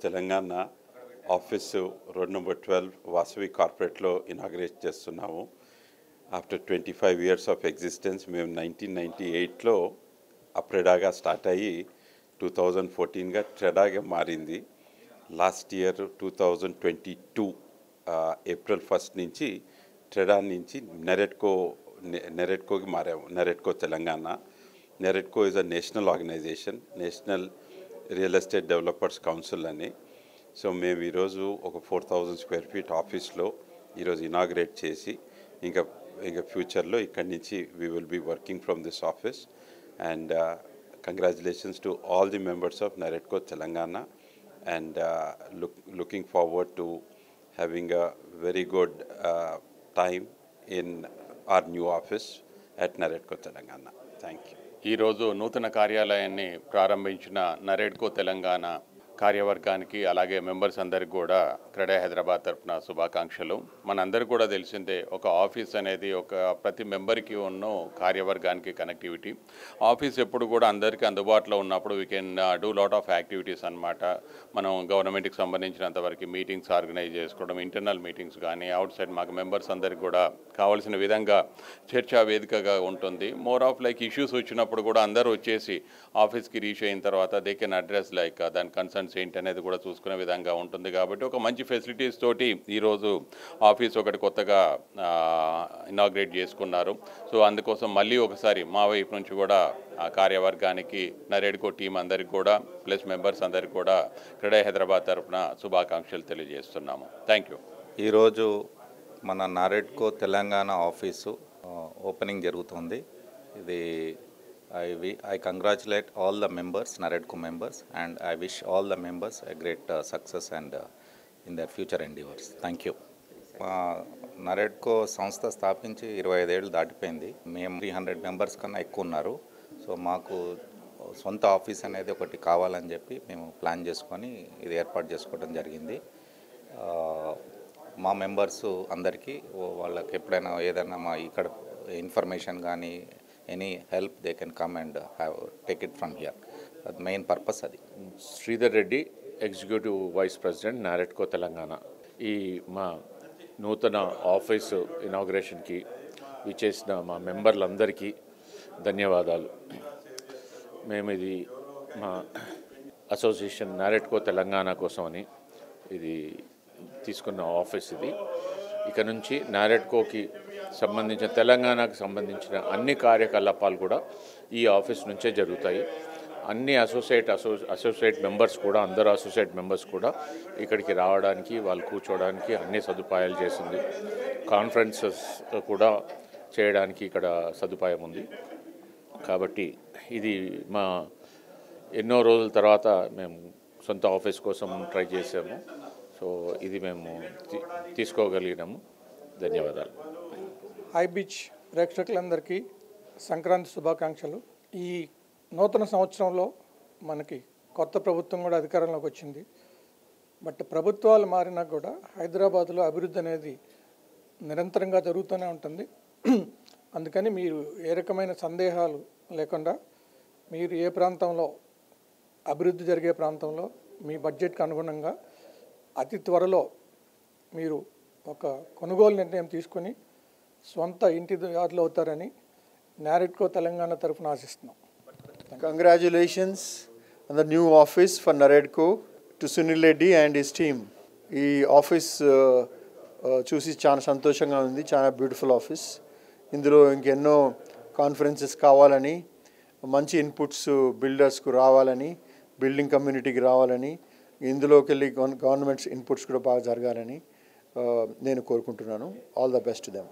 Telangana office road number 12 Vasavi కార్పొరేట్లో inaugurate చేస్తున్నాము. After 25 years of existence మేము 1998లో అప్రెడాగా స్టార్ట్ అయ్యి 2014గా ట్రెడాగా మారింది. లాస్ట్ ఇయర్ 2022 April 1 నుంచి ట్రెడా నుంచి నెరెట్కోకి మారాము. NAREDCO Telangana. NAREDCO is a national organisation, national real estate developers council అని. సో మేము ఈరోజు ఒక 4000 square feet ఆఫీస్లో ఈరోజు ఇనాగ్రేట్ చేసి ఇంకా ఫ్యూచర్లో ఇక్కడి నుంచి we will be working from this office. And congratulations to all the members of నెరెట్కో Telangana and looking forward to having a very good time in our new office at నెరెట్కో Telangana. Thank you. ఈరోజు నూతన కార్యాలయాన్ని ప్రారంభించిన నెరెట్కో తెలంగాణ కార్యవర్గానికి అలాగే మెంబర్స్ అందరికి కూడా క్రెడా హైదరాబాద్ తరఫున శుభాకాంక్షలు. మనందరికీ కూడా తెలిసిందే, ఒక ఆఫీస్ అనేది ఒక ప్రతి మెంబర్కి ఉన్న కార్యవర్గానికి కనెక్టివిటీ. ఆఫీస్ ఎప్పుడు కూడా అందరికీ అందుబాటులో ఉన్నప్పుడు we can do lot of activities అన్నమాట. మనం గవర్నమెంట్కి సంబంధించినంత వరకు మీటింగ్స్ ఆర్గనైజ్ చేసుకోవడం, ఇంటర్నల్ మీటింగ్స్ కానీ అవుట్ సైడ్ మాకు మెంబర్స్ అందరికి కూడా కావాల్సిన విధంగా చర్చా వేదికగా ఉంటుంది. మోర్ ఆఫ్ లైక్ ఇష్యూస్ వచ్చినప్పుడు కూడా అందరూ వచ్చేసి ఆఫీస్కి రీచ్ అయిన తర్వాత దే కెన్ అడ్రస్ లైక్ దాని కన్సర్న్స్ ఏంటి అనేది కూడా చూసుకునే విధంగా ఉంటుంది. కాబట్టి ఒక మంచి ఫెసిలిటీస్ తోటి ఈరోజు ఆఫీస్ ఒకటి కొత్తగా ఇనాగ్రేట్ చేసుకున్నారు. సో అందుకోసం మళ్ళీ ఒకసారి మా వైపు నుంచి కూడా ఆ కార్యవర్గానికి నెరెట్కో టీం అందరికి కూడా ప్లస్ మెంబర్స్ అందరికి కూడా క్రెడా హైదరాబాద్ తరఫున శుభాకాంక్షలు తెలియజేస్తున్నాము. Thank you. ఈరోజు మన నెరెట్కో తెలంగాణ ఆఫీసు ఓపెనింగ్ జరుగుతుంది. ఇది I congratulate all the members, Neredco members, and I wish all the members a great success and in their future endeavors. Thank you. నెరెట్కో సంస్థ స్థాపించి 25 ఏళ్ళు దాటిపోయింది. మేము 300 మెంబర్స్ కన్నా ఎక్కువ ఉన్నారు. సో మాకు సొంత ఆఫీస్ అనేది ఒకటి కావాలని చెప్పి మేము ప్లాన్ చేసుకొని ఇది ఏర్పాటు చేసుకోవడం జరిగింది. మా మెంబర్స్ అందరికీ వాళ్ళకి ఎప్పుడైనా ఏదైనా మా ఇక్కడ ఇన్ఫర్మేషన్ కానీ any help they can come and take it from here. The main purpose adi. Sridhar Reddy, Executive Vice President, Neretco Telangana. ఈ మా నూతన ఆఫీస్ ఇనాగ్రేషన్కి విచ్చేసిన మా మెంబర్లందరికీ ధన్యవాదాలు. మేము ఇది మా అసోసియేషన్ నెరెట్కో తెలంగాణ కోసమని ఇది తీసుకున్న ఆఫీస్ ఇది. ఇక నుంచి నెరెట్కోకి సంబంధించిన తెలంగాణకు సంబంధించిన అన్ని కార్యకలాపాలు కూడా ఈ ఆఫీస్ నుంచే జరుగుతాయి. అన్ని అసోసియేట్ మెంబర్స్ కూడా అందరూ అసోసియేట్ మెంబర్స్ కూడా ఇక్కడికి రావడానికి వాళ్ళు కూర్చోవడానికి అన్ని సదుపాయాలు చేసింది. కాన్ఫరెన్సెస్ కూడా చేయడానికి ఇక్కడ సదుపాయం ఉంది. కాబట్టి ఇది మా ఎన్నో రోజుల తర్వాత మేము సొంత ఆఫీస్ కోసం ట్రై చేసాము. సో ఇది మేము తీసుకోగలిగినాము. ధన్యవాదాలు. హై బీచ్ ప్రేక్షకులందరికీ సంక్రాంతి శుభాకాంక్షలు. ఈ నూతన సంవత్సరంలో మనకి కొత్త ప్రభుత్వం కూడా అధికారంలోకి వచ్చింది. బట్ ప్రభుత్వాలు మారినా కూడా హైదరాబాద్లో అభివృద్ధి అనేది నిరంతరంగా జరుగుతూనే ఉంటుంది. అందుకని మీరు ఏ రకమైన సందేహాలు లేకుండా మీరు ఏ ప్రాంతంలో అభివృద్ధి జరిగే ప్రాంతంలో మీ బడ్జెట్కి అనుగుణంగా అతి త్వరలో మీరు ఒక కొనుగోలు నిర్ణయం తీసుకొని సొంత ఇంటి దారులు అవుతారని నెరెట్కో తెలంగాణ తరఫున ఆశిస్తున్నాం. Congratulations on the new office for Neredco to Sunil Reddy and his team. ఈ ఆఫీస్ చూసి చాలా సంతోషంగా ఉంది. చాలా బ్యూటిఫుల్ ఆఫీస్. ఇందులో ఇంకెన్నో కాన్ఫరెన్సెస్ కావాలని, మంచి ఇన్పుట్స్ బిల్డర్స్కు రావాలని, బిల్డింగ్ కమ్యూనిటీకి రావాలని, ఇందులోకి వెళ్ళి గవర్నమెంట్స్ ఇన్పుట్స్ కూడా బాగా జరగాలని నేను కోరుకుంటున్నాను. All the best to them.